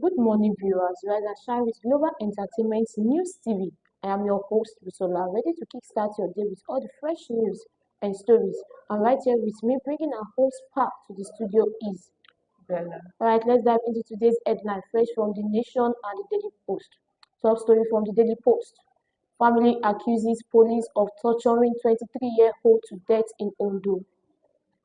Good morning, viewers. You are shine with Global Entertainment's News TV. I am your host, Bisola, ready to kickstart your day with all the fresh news and stories. And right here with me, bringing our whole spark to the studio is Bella. All right, let's dive into today's headline, fresh from the Nation and the Daily Post. Top story from the Daily Post. Family accuses police of torturing 23-year-old to death in Ondo.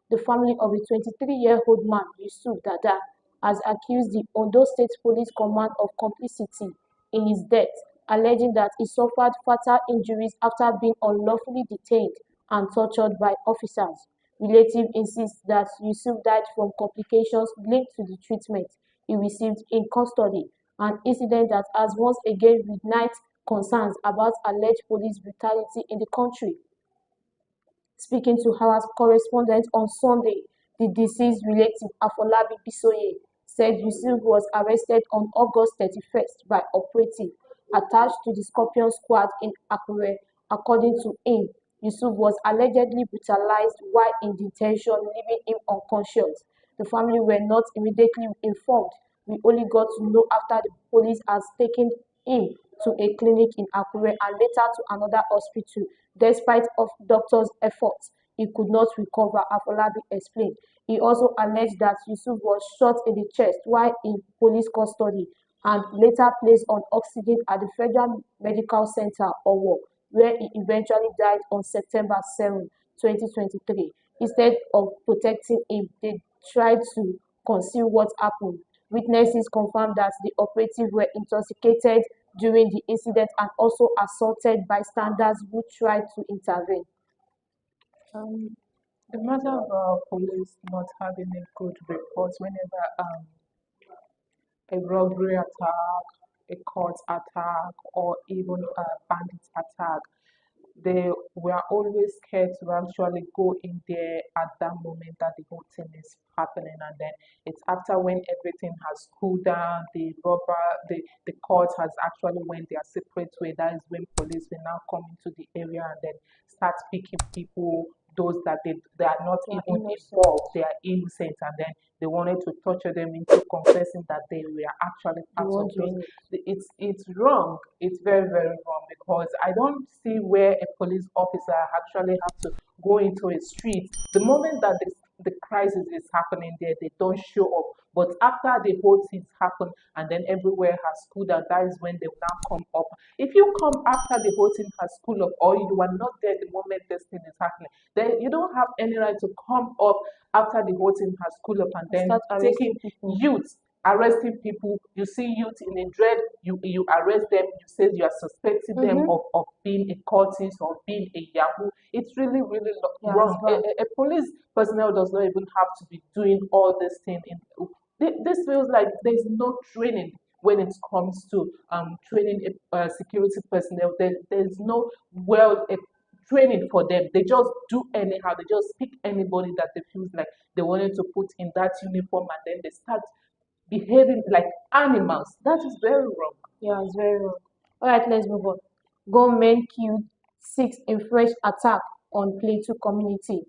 The family of a 23-year-old man, Yusuf Dada, has accused the Ondo State Police Command of complicity in his death, alleging that he suffered fatal injuries after being unlawfully detained and tortured by officers. Relatives insist that Yusuf died from complications linked to the treatment he received in custody, an incident that has once again reignited concerns about alleged police brutality in the country. Speaking to our correspondent on Sunday, the deceased relative Afolabi Bisoye said Yusuf was arrested on August 31st by operatives attached to the Scorpion Squad in Akure. According to him, Yusuf was allegedly brutalized while in detention, leaving him unconscious. The family were not immediately informed. We only got to know after the police has taken him to a clinic in Akure and later to another hospital. Despite of doctors' efforts, he could not recover, Afolabi explained. He also alleged that Yusuf was shot in the chest while in police custody and later placed on oxygen at the Federal Medical Center, Owo, where he eventually died on September 7, 2023. Instead of protecting him, they tried to conceal what happened. Witnesses confirmed that the operatives were intoxicated during the incident and also assaulted bystanders who tried to intervene. Um, the matter of police not having a good report whenever a robbery attack, a court attack, or even a bandit attack, they were always scared to actually go in there at that moment that the whole thing is happening, and then it's after when everything has cooled down, the court has actually went their separate way. That is when police will now come into the area and then start picking people, those that they are not They are even innocent. involved, they are innocent, and then they wanted to torture them into confessing that they were actually The part one of those. doing it. It's wrong. It's very very wrong because I don't see where a police officer actually have to go into a street. The moment that the crisis is happening there, they don't show up. But after the whole things happen and then everywhere has cooled down, that is when they will now come up. If you come after the whole thing has cooled up or you are not there the moment this thing is happening, then you don't have any right to come up after the whole thing has cooled up and And then start arresting taking people. youth, arresting people. You see youth in a dread, you arrest them, you say you are suspecting them Mm-hmm. of being a cultist or being a yahoo. It's really really Yeah, it's wrong. bad. A police personnel does not even have to be doing all this thing in. This feels like there's no training when it comes to training security personnel. There's no well training for them. They just do anyhow. They just pick anybody that they feel like they wanted to put in that uniform, and then they start behaving like animals. That is very wrong. Yeah, it's very wrong. All right, let's move on. Gunmen killed six in fresh attack on Plateau community.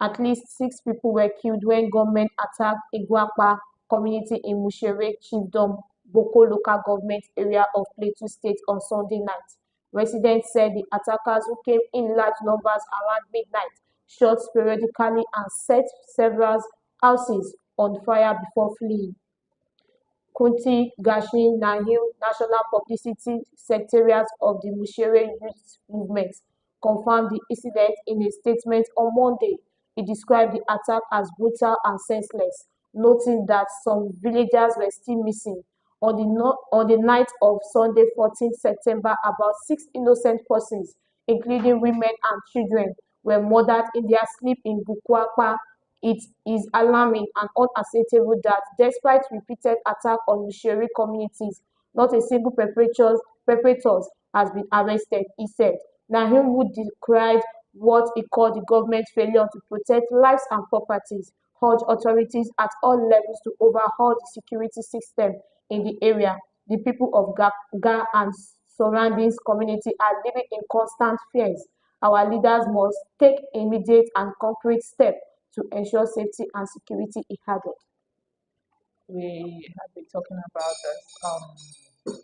At least six people were killed when gunmen attacked Iguapa community in Mushere Chiefdom, Boko local government area of Plateau State on Sunday night. Residents said the attackers, who came in large numbers around midnight, shot sporadically and set several houses on fire before fleeing. Kunti Gashin Nahil, National Publicity Secretariat of the Mushere Youth Movement, confirmed the incident in a statement on Monday. He described the attack as brutal and senseless, noting that some villagers were still missing. On the night of Sunday, 14 September, about six innocent persons, including women and children, were murdered in their sleep in Bukwapa. It is alarming and unacceptable that despite repeated attacks on Mushere communities, not a single perpetrator has been arrested, he said. Nahim Wood decried what he called the government's failure to protect lives and properties, urged authorities at all levels to overhaul the security system in the area. The people of Ga and surrounding community are living in constant fears. Our leaders must take immediate and concrete steps to ensure safety and security, he added. we have been talking about this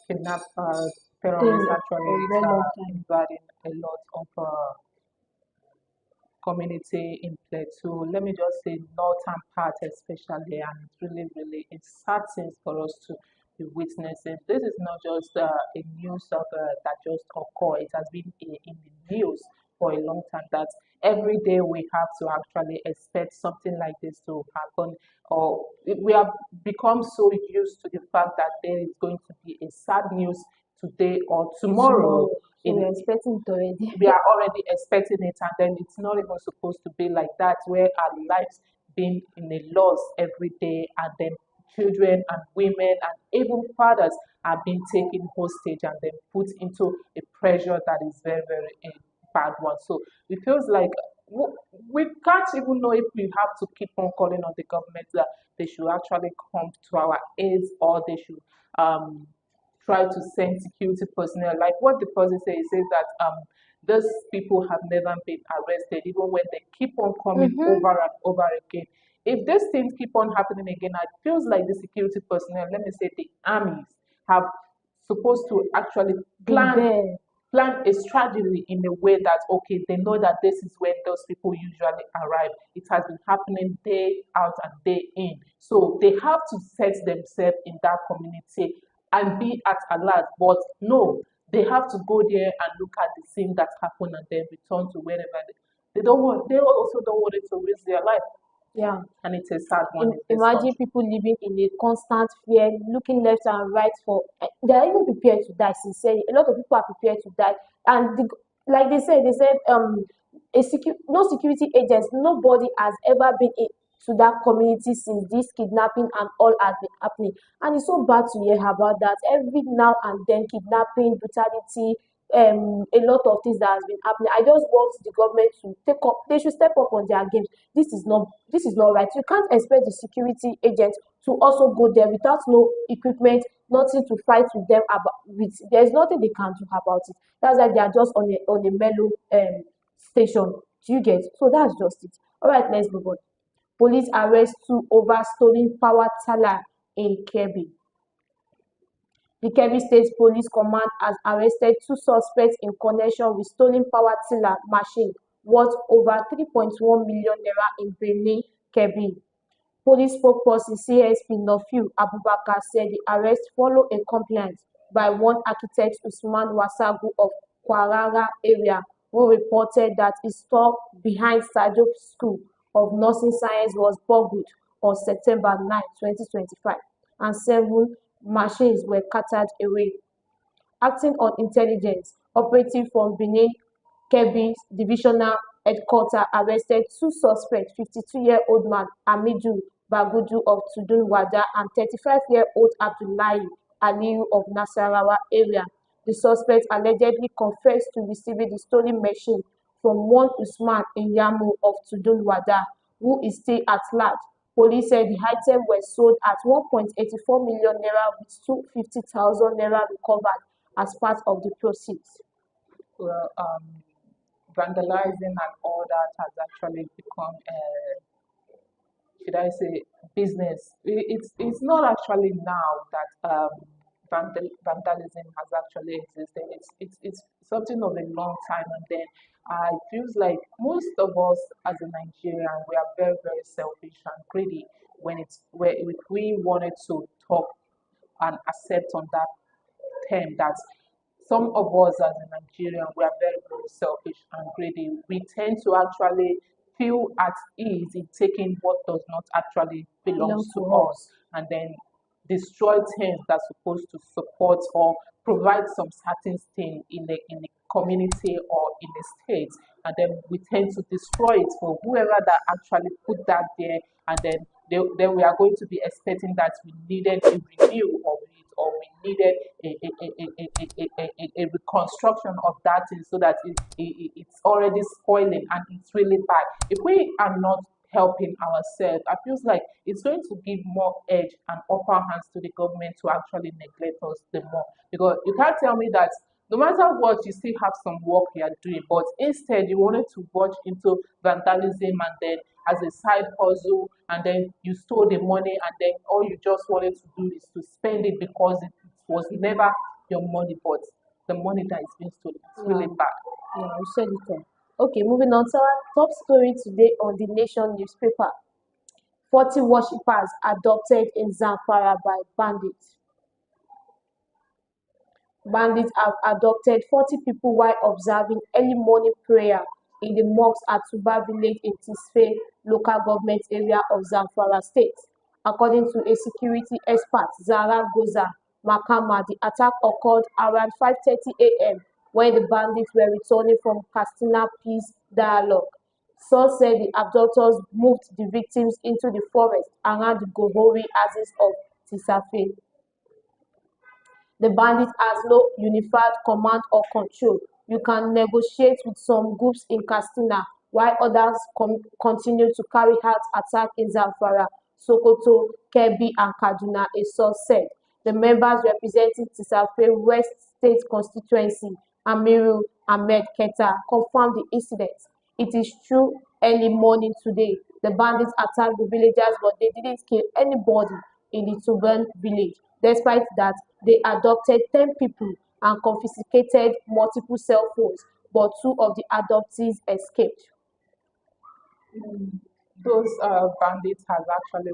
kidnap terrorists thing for a actually very long time. invading a lot of community in Plateau. Let me just say northern part especially, and it's really, really it's sad things for us to be witnessing. This is not just a news of that just occur. It has been in the news for a long time. That every day we have to actually expect something like this to happen, or we have become so used to the fact that there is going to be a sad news today or tomorrow Tomorrow. So in we're expecting it already. we are already expecting it, and then it's not even supposed to be like that, where our lives being in a loss every day, and then children and women and even fathers are being taken hostage and then put into a pressure that is very, very bad one. So it feels like we can't even know if we have to keep on calling on the government that they should actually come to our aid, or they should try to send security personnel. Like what the person says, he says that those people have never been arrested, even when they keep on coming Mm-hmm. over and over again. If these things keep on happening again, it feels like the security personnel, let me say the armies, have supposed to actually Been plan there. plan a strategy in a way that okay, they know that this is when those people usually arrive. It has been happening day out and day in, so they have to set themselves in that community and be at alert. But no, they have to go there and look at the scene that happened and then return to wherever they don't want. They also don't want it to risk their life, Yeah. and it's a sad one in this Imagine country. people living in a constant fear, looking left and right for. They are even prepared to die. Sincerely, a lot of people are prepared to die, and like they said, no security agents, nobody has ever been to that community since this kidnapping and all has been happening, and it's so bad to hear about that. Every now and then, kidnapping, brutality, a lot of things that has been happening. I just want the government to take up. They should step up on their game. This is not right. You can't expect the security agents to also go there without no equipment, nothing to fight with them about. With there's nothing they can do about it. That's why they are just on a mellow station. Do you get? So that's just it. All right, let's move on. Police arrest two over stolen power teller in Kebbi. The Kebbi State Police Command has arrested two suspects in connection with stolen power tiller machine worth over 3.1 million naira in Benin, Kebbi. Police spokesperson CSP Nafiu Abubakar said the arrest follow a complaint by one architect Usman Wasagu of Kwarara area, who reported that his store behind Sajo School of Nursing Science was burgled on September 9, 2025, and seven machines were carted away. Acting on intelligence, operatives from Benin Kebbi Divisional Headquarters arrested two suspects: 52-year-old man Hamidu Bagudu of Tudun Wada and 35-year-old Abdullahi Aliyu of Nasarawa area. The suspects allegedly confessed to receiving the stolen machine from one Usman Inyamu of Tudun Wada, who is still at large. Police said the items were sold at 1.84 million naira with 250,000 naira recovered as part of the proceeds. Well, vandalizing and all that has actually become should I say, business. It's not actually now that vandalism has actually existed. It's something of a long time, and then it feels like most of us as a Nigerian, we are very, very selfish and greedy when it's where if we wanted to talk and accept on that term that some of us as a Nigerian, we are very, very selfish and greedy. We tend to actually feel at ease in taking what does not actually belongs Belongs to to us, us. and then destroy things that's supposed to support or provide some certain thing in the community or in the state, and then we tend to destroy it for whoever that actually put that there, and then we are going to be expecting that we needed a review of it, or we needed a reconstruction of that thing, so that it's already spoiling and it's really bad. If we are not helping ourselves, I feel like it's going to give more edge and upper hands to the government to actually neglect us the more. Because you can't tell me that no matter what, you still have some work you are doing, but instead you wanted to watch into vandalism and then as a side hustle, and then you stole the money, and then all you just wanted to do is to spend it because it was never your money, but the money that is being stolen. It's really Yeah. bad. Yeah, you said it all. Okay, moving on to our top story today on the Nation newspaper. 40 worshippers adopted in Zamfara by bandits. Bandits have abducted 40 people while observing early morning prayer in the mosque at Tuba village in Tisfe local government area of Zamfara state. According to a security expert, Zara Goza Makama, the attack occurred around 5:30 a.m. when the bandits were returning from Katsina Peace Dialogue. Source said the abductors moved the victims into the forest around the Gohori axis of Tisafe. The bandit has no unified command or control. You can negotiate with some groups in Katsina, while others continue to carry out attacks in Zamfara, Sokoto, Kebbi, and Kaduna, a source said. The members representing Tisafe West State constituency, Amiru Ahmed Keta, confirmed the incident. It is true early morning today, the bandits attacked the villagers, but they didn't kill anybody in the Tuban village. Despite that, they adopted 10 people and confiscated multiple cell phones, but two of the adoptees escaped. Those bandits have actually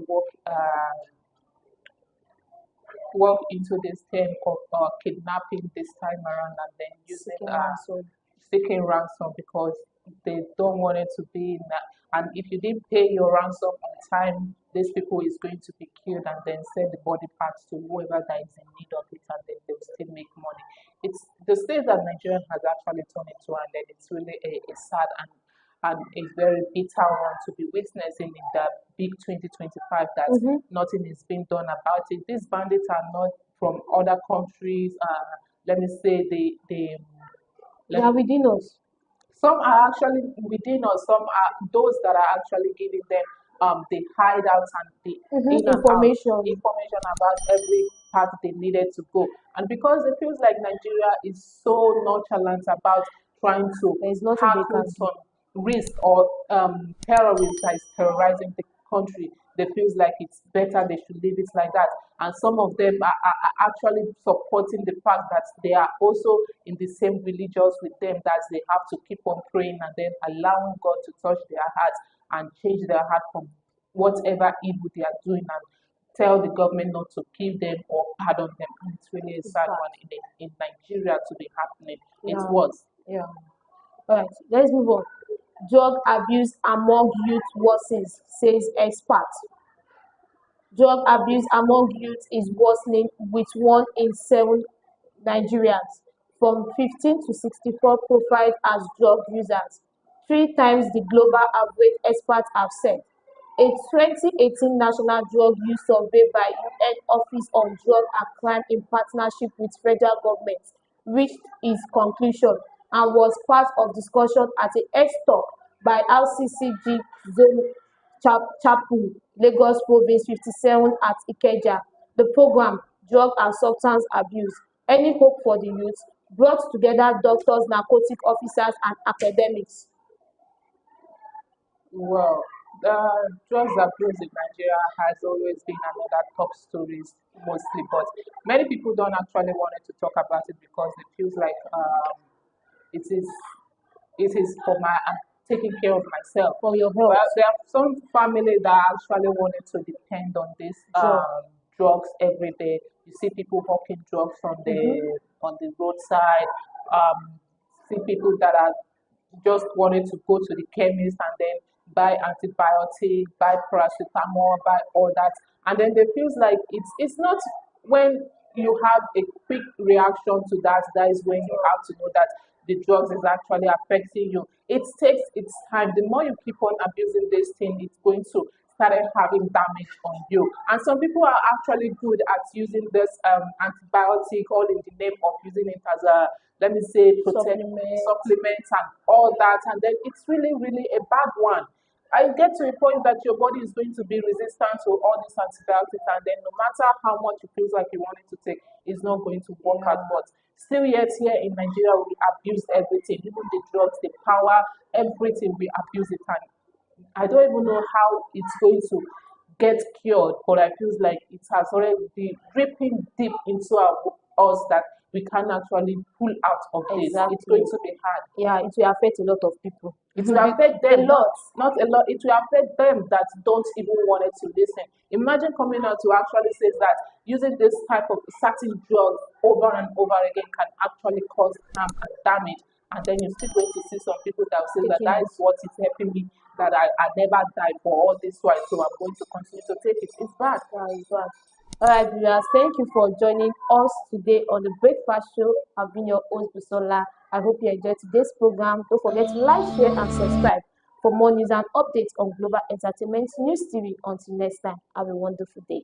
walk into this thing of kidnapping this time around, and then using Seeking ransom. seeking ransom because they don't want it to be in that. And if you didn't pay your ransom on time, these people is going to be killed and then send the body parts to whoever that is in need of it, and then they'll still make money. It's the state that Nigeria has actually turned into, and then it's really a sad and a very bitter one to be witnessing in the big 2025 that nothing is being done about it. These bandits are not from other countries. Let me say they They are within us. some are actually within us, some are those that are actually giving them the hideouts and the in and out Information. information about every part they needed to go. And because it feels like Nigeria is so nonchalant about trying to There is nothing they tackle can do. some risk or terrorists that is terrorizing the country, they feels like it's better they should leave it like that. And some of them are actually supporting the fact that they are also in the same religious with them, that they have to keep on praying and then allowing God to touch their hearts and change their heart from whatever evil they are doing, and tell the government not to kill them or pardon them. And it's really a sad one in Nigeria to be happening. It Yeah. was. Yeah. All right, let's move on. Drug abuse among youth worsens, says expert. Drug abuse among youth is worsening, with 1 in 7 Nigerians from 15 to 64 profiled as drug users, 3 times the global average, experts have said. A 2018 National Drug Use Survey by UN Office on Drug and Crime in partnership with federal government reached its conclusion and was part of discussion at a health talk by RCCG Zone Chapel, Lagos Province 57 at Ikeja. The program, Drug and Substance Abuse: Any Hope for the Youth, brought together doctors, narcotic officers, and academics. Well, drugs abuse in Nigeria has always been another top stories mostly, but many people don't actually want to talk about it because it feels like it is for my I'm taking care of myself. For your Well, health. there are some family that actually wanted to depend on this Drug. drugs every day. You see people hawking drugs on the roadside. See people that are just wanted to go to the chemist and then buy antibiotic, buy paracetamol, buy all that, and then they feels like it's not when you have a quick reaction to that. That is when you have to know that the drugs is actually affecting you. It takes its time. The more you keep on abusing this thing, it's going to start having damage on you. And some people are actually good at using this antibiotic, all in the name of using it as a, let me say, supplements and all that. And then it's really, really a bad one. I get to a point that your body is going to be resistant to all these antibiotics, and then no matter how much it feels like you want it to take, it's not going to work out. But still, yet here in Nigeria, we abuse everything, even the drugs, the power, everything. We abuse it, and I don't even know how it's going to get cured, but I feel like it has already been dripping deep into us that we can actually pull out of this. It's going Exactly. to be hard. Yeah, it will affect a lot of people. It will affect A them, lot. not a lot. It will affect them that don't even want it to listen. Imagine coming out to actually say that using this type of certain drugs over and over again can actually cause harm and damage. And then you're still going to see some people that will say that Taking that it. is what is helping me, that I never died for all this while, so I'm going to continue to take it. It's bad. Yeah, it's bad. All right, viewers, thank you for joining us today on the Breakfast Show. I've been your host, Busola. I hope you enjoyed today's program. Don't forget to like, share, and subscribe for more news and updates on Global Entertainment News TV. Until next time, have a wonderful day.